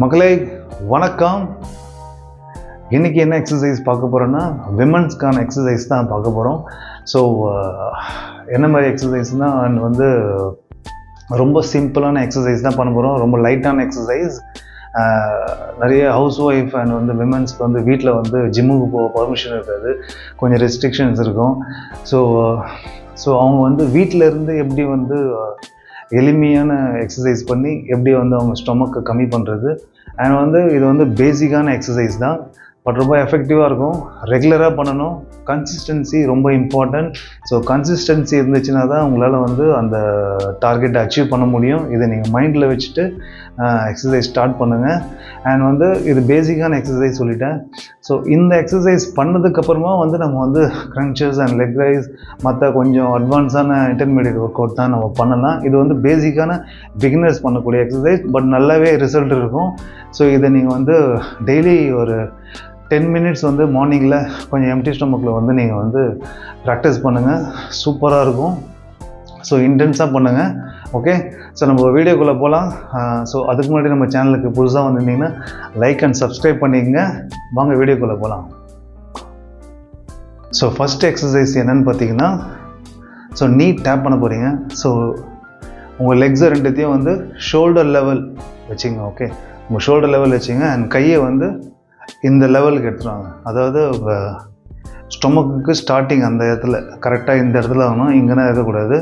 மக்களே வணக்கம். இன்றைக்கி என்ன எக்ஸசைஸ் பார்க்க போகிறோன்னா விமன்ஸ்க்கான எக்ஸசைஸ் தான் பார்க்க போகிறோம். ஸோ என்ன மாதிரி எக்ஸசைஸ்னால் வந்து ரொம்ப சிம்பிளான எக்ஸசைஸ் தான் பண்ண போகிறோம். ரொம்ப லைட்டான எக்ஸசைஸ். நிறைய ஹவுஸ் ஒய்ஃப் அண்ட் வந்து விமன்ஸ்க்கு வந்து வீட்டில் வந்து ஜிம்முக்கு போக பர்மிஷன் இருக்காது, கொஞ்சம் ரெஸ்ட்ரிக்ஷன்ஸ் இருக்கும். ஸோ அவங்க வந்து வீட்டில் இருந்து எப்படி வந்து எளிமையான எக்ஸசைஸ் பண்ணி எப்படி வந்து அவங்க ஸ்டொமக்கை கம்மி பண்ணுறது. அண்ட் வந்து இது வந்து பேசிக்கான எக்ஸசைஸ் தான், பட் ரொம்ப எஃபெக்டிவாக இருக்கும். ரெகுலராக பண்ணணும். கன்சிஸ்டன்சி ரொம்ப இம்பார்ட்டன்ட். ஸோ கன்சிஸ்டன்சி இருந்துச்சுன்னா தான் உங்களால் வந்து அந்த டார்கெட்டை அச்சீவ் பண்ண முடியும். இதை நீங்கள் மைண்டில் வச்சுட்டு எக்ஸசைஸ் ஸ்டார்ட் பண்ணுங்கள். அண்ட் வந்து இது பேசிக்கான எக்ஸசைஸ் சொல்லிட்டேன். ஸோ இந்த எக்ஸசைஸ் பண்ணதுக்கப்புறமா வந்து நம்ம வந்து க்ரன்ச்சஸ் அண்ட் லெக் ரைஸ் மற்ற கொஞ்சம் அட்வான்ஸான இன்டர்மீடியட் ஒர்க் அவுட் தான் நம்ம பண்ணலாம். இது வந்து பேசிக்கான பிகினர்ஸ் பண்ணக்கூடிய எக்ஸசைஸ், பட் நல்லாவே ரிசல்ட் இருக்கும். ஸோ இதை நீங்கள் வந்து டெய்லி ஒரு 10 minutes வந்து மார்னிங்கில் கொஞ்சம் எம்டி ஸ்டொமக்கில் வந்து நீங்கள் வந்து ப்ராக்டிஸ் பண்ணுங்கள். சூப்பராக இருக்கும். ஸோ இன்டென்ஸாக பண்ணுங்கள். ஓகே, ஸோ நம்ம வீடியோக்குள்ளே போகலாம். ஸோ அதுக்கு முன்னாடி நம்ம சேனலுக்கு புதுசாக வந்துருந்தீங்கன்னா லைக் அண்ட் சப்ஸ்கிரைப் பண்ணிக்கங்க. வாங்க வீடியோக்குள்ளே போகலாம். ஸோ ஃபஸ்ட் எக்ஸசைஸ் என்னென்னு பார்த்தீங்கன்னா, ஸோ நீ டேப் பண்ண போகிறீங்க. ஸோ உங்கள் லெக்ஸை ரெண்டுத்தையும் வந்து ஷோல்டர் லெவல் வச்சுங்க. ஓகே, உங்கள் ஷோல்டர் லெவல் வச்சுங்க. அண்ட் கையை வந்து இந்த லெவலுக்கு எடுத்துருவாங்க. அதாவது ஸ்டொமக்குக்கு ஸ்டார்டிங் அந்த இடத்துல கரெக்டாக இந்த இடத்துல ஆகணும், இங்கேனா இருக்கக்கூடாது.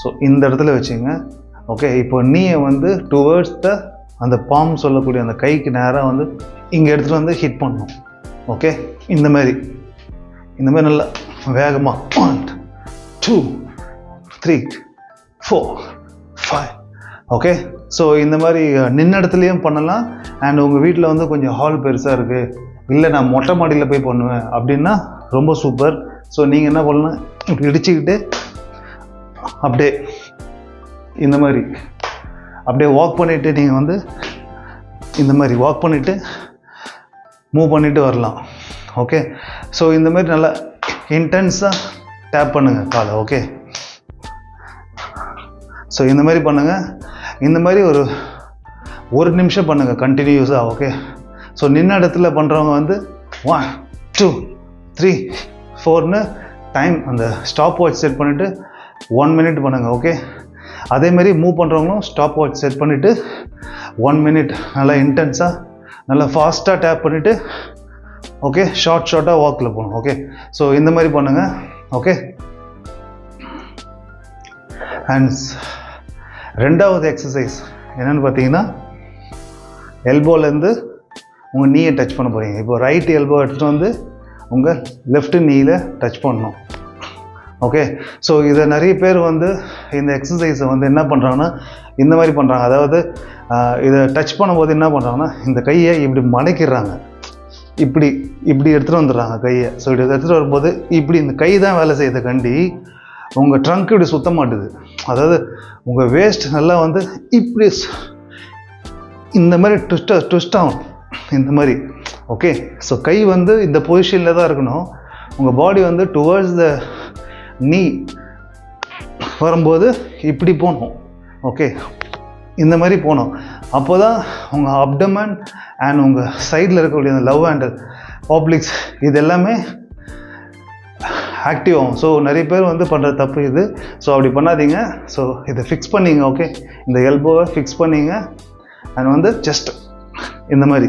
ஸோ இந்த இடத்துல வச்சுங்க. ஓகே, இப்போ நீயை வந்து டுவர்ட்ஸ் அந்த பாம் சொல்லக்கூடிய அந்த கைக்கு நேராக வந்து இங்கே எடுத்துகிட்டு வந்து ஹிட் பண்ணணும். ஓகே, இந்த மாதிரி நல்லா வேகமாக 1 2 3 4 5. ஓகே, ஸோ இந்த மாதிரி நின்ன இடத்துலையும் பண்ணலாம். அண்ட் உங்கள் வீட்டில் வந்து கொஞ்சம் ஹால் பெருசாக இருக்குது, இல்லை நான் மொட்டை மாடியில் போய் பண்ணுவேன் அப்படின்னா ரொம்ப சூப்பர். ஸோ நீங்கள் என்ன பண்ணலாம், இப்படி இடிச்சுக்கிட்டு அப்படியே இந்த மாதிரி அப்படியே வாக் பண்ணிவிட்டு நீங்கள் வந்து இந்த மாதிரி வாக் பண்ணிவிட்டு மூவ் பண்ணிவிட்டு வரலாம். ஓகே, ஸோ இந்த மாதிரி நல்லா இன்டென்ஸாக டேப் பண்ணுங்கள் காலை. ஓகே, ஸோ இந்த மாதிரி பண்ணுங்கள். இந்த மாதிரி ஒரு நிமிஷம் பண்ணுங்கள் கண்டினியூஸாக. ஓகே, ஸோ நின்ன இடத்துல பண்ணுறவங்க வந்து 1 2 3 4ன்னு டைம் அந்த ஸ்டாப் வாட்ச் செட் பண்ணிவிட்டு 1 minute பண்ணுங்கள். ஓகே, அதேமாரி மூவ் பண்ணுறவங்களும் ஸ்டாப் வாட்ச் செட் பண்ணிவிட்டு 1 minute நல்லா இன்டென்ஸாக நல்லா ஃபாஸ்ட்டாக டேப் பண்ணிவிட்டு ஓகே ஷார்ட்டாக வாக்கில் போகணும். ஓகே, ஸோ இந்த மாதிரி பண்ணுங்கள். ஓகே, அண்ட் ரெண்டாவது எக்ஸசைஸ் என்னென்னு பார்த்தீங்கன்னா, எல்போலேருந்து உங்கள் நீயை டச் பண்ண போகிறீங்க. இப்போ ரைட் எல்போ எடுத்துகிட்டு வந்து உங்கள் லெஃப்ட் நீயில் டச் பண்ணணும். ஓகே, ஸோ இதை நிறைய பேர் வந்து இந்த எக்ஸசைஸை வந்து என்ன பண்ணுறாங்கன்னா இந்த மாதிரி பண்ணுறாங்க. அதாவது இதை டச் பண்ணும்போது என்ன பண்ணுறாங்கன்னா இந்த கையை இப்படி மடக்கிடுறாங்க, இப்படி எடுத்துகிட்டு வந்துடுறாங்க கையை. ஸோ இப்படி எடுத்துகிட்டு வரும்போது இப்படி இந்த கை தான் வேலை செய்யுது கண்டி உங்கள் ட்ரங்க் இப்படி சுத்த மாட்டுது. அதாவது உங்கள் வேஸ்ட் நல்லா வந்து இப்படி இந்த மாதிரி ட்விஸ்ட் ஆகும் இந்த மாதிரி. ஓகே, ஸோ கை வந்து இந்த பொசிஷனில் தான் இருக்கணும். உங்கள் பாடி வந்து டுவர்ட்ஸ் த நீ வரும்போது இப்படி போகணும். ஓகே, இந்த மாதிரி போகணும். அப்போ தான் உங்கள் அப்டமன் அண்ட் உங்கள் சைடில் இருக்கக்கூடிய அந்த லவ் ஹேண்டில் ஆப்ளிக்ஸ் இது எல்லாமே ஆக்டிவ் ஆகும். ஸோ நிறைய பேர் வந்து பண்ணுற தப்பு இது. ஸோ அப்படி பண்ணாதீங்க. ஸோ இதை ஃபிக்ஸ் பண்ணிங்க. ஓகே, இந்த எல்போவை ஃபிக்ஸ் பண்ணிங்க. அண்ட் வந்து ஜஸ்ட் இந்த மாதிரி.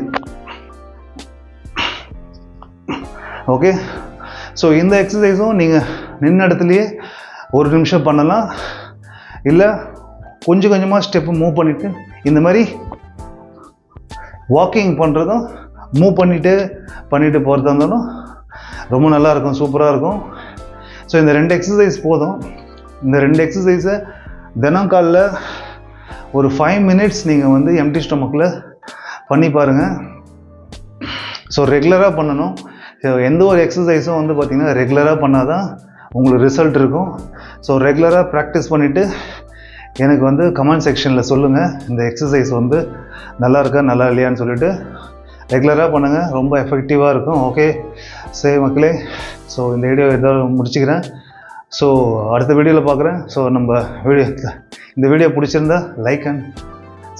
ஓகே, ஸோ இந்த எக்ஸசைஸும் நீங்கள் நின்ன இடத்துலையே 1 நிமிஷம் பண்ணலாம், இல்லை கொஞ்சம் கொஞ்சமாக ஸ்டெப்பு மூவ் பண்ணிவிட்டு இந்த மாதிரி வாக்கிங் பண்ணுறதும் மூவ் பண்ணிவிட்டு போகிறதா இருந்தாலும் ரொம்ப நல்லாயிருக்கும், சூப்பராக இருக்கும். ஸோ இந்த 2 எக்ஸசைஸ் போதும். இந்த 2 எக்ஸசைஸை தினம் காலைல ஒரு 5 minutes நீங்கள் வந்து எம்டி ஸ்டொமக்கில் பண்ணி பாருங்கள். ஸோ ரெகுலராக பண்ணணும். எந்த ஒரு எக்ஸசைஸும் வந்து பார்த்திங்கன்னா ரெகுலராக பண்ணால் தான் உங்களுக்கு ரிசல்ட் இருக்கும். ஸோ ரெகுலராக ப்ராக்டிஸ் பண்ணிவிட்டு எனக்கு வந்து கமெண்ட் செக்ஷனில் சொல்லுங்கள் இந்த எக்ஸசைஸ் வந்து நல்லா இருக்கா நல்லா இல்லையான்னு சொல்லிவிட்டு. ரெகுலராக பண்ணுங்கள், ரொம்ப எஃபெக்டிவாக இருக்கும். ஓகே, சரி மக்களே, ஸோ இந்த வீடியோ ஏதாவது முடிச்சுக்கிறேன். ஸோ அடுத்த வீடியோவில் பார்க்குறேன். ஸோ நம்ம இந்த வீடியோ பிடிச்சிருந்தா லைக் அண்ட்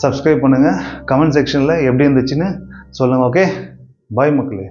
சப்ஸ்கிரைப் பண்ணுங்கள். கமெண்ட் செக்ஷனில் எப்படி இருந்துச்சுன்னு சொல்லுங்கள். ஓகே, பாய் மக்களே.